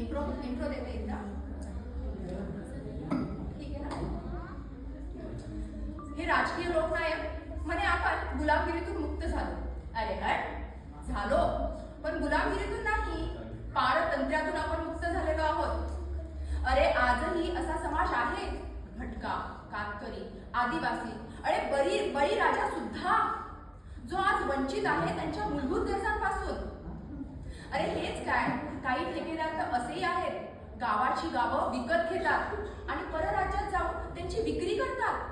Intro देते एकदा. ठीक आहे ना. हे राजकीय लोकनायक म्हणे आपण गुलामगिरीतून मुक्त झालो. अरे हट, झालो, पण गुलामगिरीतून नाही, पारतंत्र्यातून आपण मुक्त झालेलो आहोत. अरे आजही असा समाज आहे, भटका, कातकरी, आदिवासी, अरे बळीराजा सुद्धा, जो आज वंचित आहे त्यांच्या मूलभूत गरजांपासून. अरे हेच काय, काही ठेकेदार तर असेही आहेत, गावाची गावं विकत घेतात आणि परराज्यात जाऊन त्यांची विक्री करतात.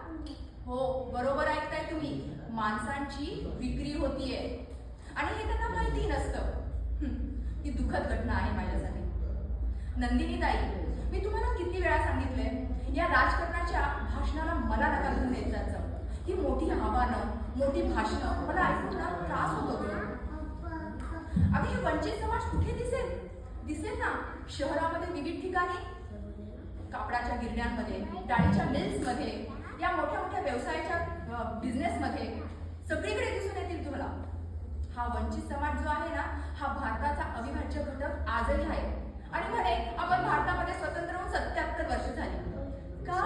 हो, बरोबर ऐकताय तुम्ही, माणसांची विक्री होतीये आणि हे त्यांना माहिती नसतं. ही दुःखद घटना आहे माझ्यासाठी. नंदिनी ताई, मी तुम्हाला किती वेळा सांगितलंय, या राजकारणाच्या भाषणाला मला नका घेऊन येत जायचं. ही मोठी आव्हानं, मोठी भाषणं मला ऐकून ना त्रास होतो. अगं हे वंचित समाज कुठे दिसेल ना, शहरामध्ये विविध ठिकाणी, कापडाच्या गिरण्यांमध्ये, डाळीच्या मिल्समध्ये, या मोठ्या मोठ्या व्यवसायाच्या बिझनेसमध्ये सगळीकडे दिसून येतील तुम्हाला. हा वंचित समाज जो आहे ना, हा भारताचा अविभाज्य घटक आजही आहे. आणि म्हणे आपण भारतामध्ये स्वतंत्र होऊन 77 वर्ष झाली. का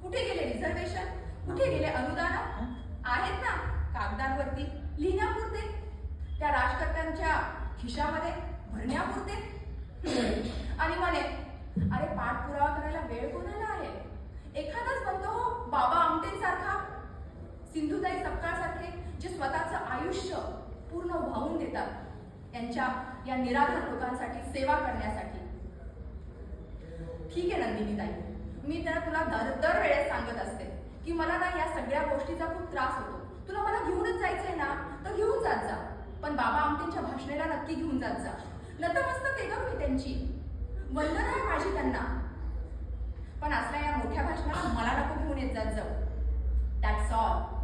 कुठे गेले रिझर्वेशन, कुठे गेले अनुदान? आहेत ना कागदांवरती लिहिण्यापुरते, त्या राजकर्त्यांच्या खिशामध्ये भरण्यापुरते. आणि म्हणे अरे पाठपुरावा करायला वेळ कोणाला आहे? एखादाच म्हणतो हो, बाबा आमटेंसारखा, सिंधुताई सपकाळ सारखे, जे स्वतःचं आयुष्य पूर्ण वाहून देतात त्यांच्या या निराधार लोकांसाठी सेवा करण्यासाठी. ठीक आहे नंदिनी ताई, मी तर तुला दरवेळेस सांगत असते की मला ना या सगळ्या गोष्टीचा खूप त्रास होतो. तुला मला घेऊनच जायचंय ना, तर घेऊन जात जा, पण बाबा आमटेंच्या भाषणेला नक्की घेऊन जात जा. नतमस्तक आहे मी त्यांची, वंदना आहे माझी त्यांना, पण असल्या या मोठ्या भाषणाला मला नको घेऊन येत जात जाऊ. That's all.